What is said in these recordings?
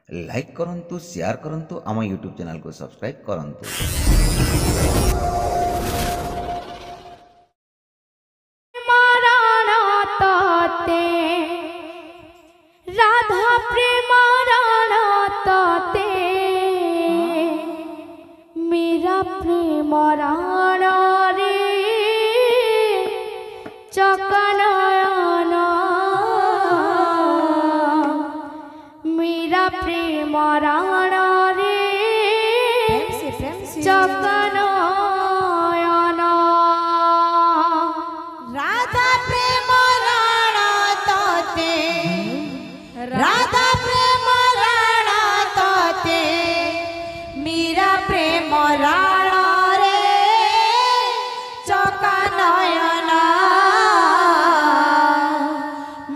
Like करंतु share करंतु आम यूट्यूब चैनल को सब्सक्राइब करंतु। राधा प्रेम मेरा प्रेम राण रे चकनयन मेरा प्रेम राण रे चकनयन राधा प्रेम राण तोते राधा प्रेम राण तोते मेरा प्रेम राण रे चकनयन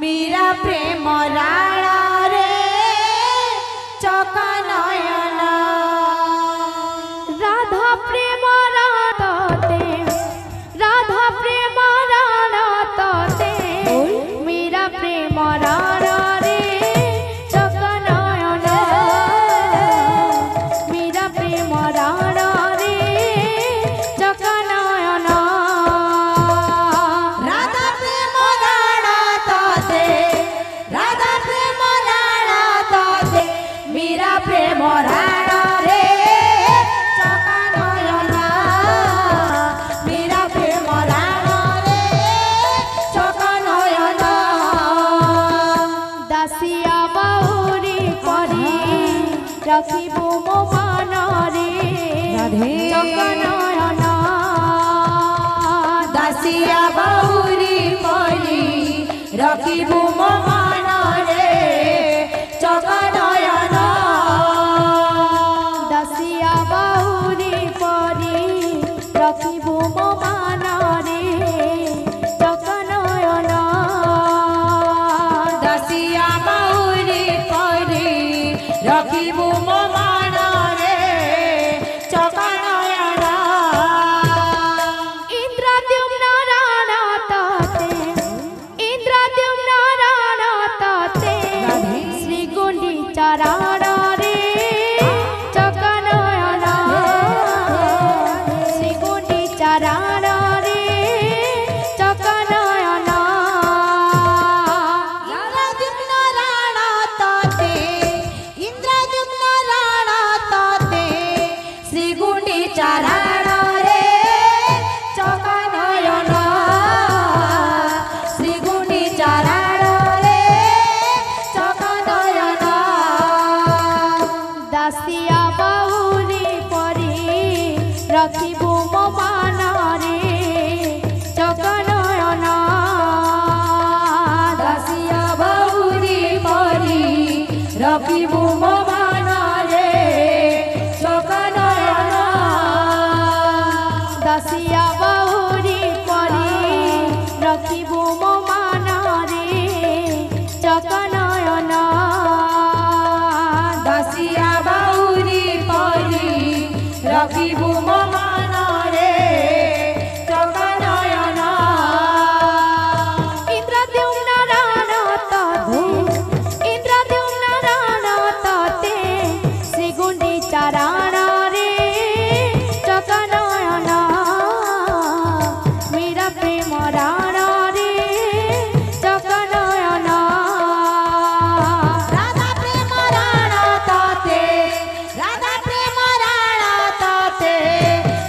मेरा प्रेम राण रे चकनयन राधा प्रेम राण राधा प्रेम राण मेरा प्रेम राण रे चकनयन मेरा प्रेम राण रे चकनयन राधा प्रेम राण तोते राधा प्रेम राण तोते मेरा प्रेम राण रे चकनयन मेरा प्रेम राण रे चकनयन दासिया बाउरी करी रखिबो मो मन रे चकनयन दासिया बाहुरी परी रखिबु मो मन रे चकनयन दासिया बाउरी करी रखिबो मो मन रे चकनयन दासिया बाहुरी परी रखिबु मो मन रे चकनयन इंद्रद्युम्न राण तते श्री गुंडीचा राण रे चकनयन श्री गुंडीचा राण रे चकनयन इंद्रद्युम्न राण तोते इंद्रद्युम्न राण तोते श्री गुंडीचा राण रे चकनयन श्री गुंडीचा राण रे चकनयन दासिया बाहुरी परी रखिबो मो मन रे चकनयन दासिया बाहुरी परी रखिबु मो मन रे चकनयन दासिया बाहुरी परी रखिबो मो मन रे चकनयन दासिया बाहुरी परी रखिबु मो मन रे चकनयन इंद्रद्युम्न राण तते श्री गुंडीचा राण रे चकनयन मेरा प्रेम राण रे चकनयन राधा प्रेम राण तोते राधा प्रेम राण तोते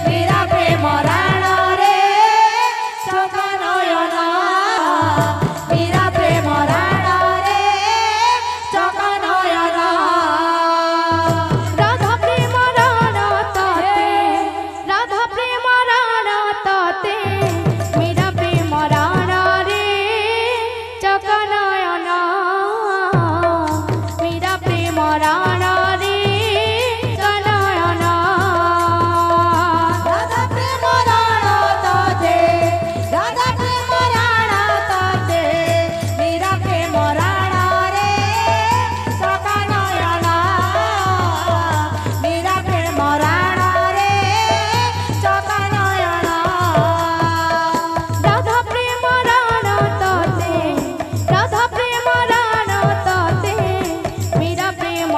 मेरा प्रेम राण रे चकनयन मेरा प्रेम राण रे चकनयन राधा प्रेम राण तते मेरा प्रेम राण रे चकनयन मेरा प्रेम राण रे चकनयन राधा प्रेम राण तोते राधा प्रेम राण तोते मेरा प्रेम राण रे चकनयन मेरा प्रेम राण रे चकनयन राधा प्रेम राण तते मेरा प्रेम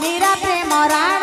मीरा प्रेम राणा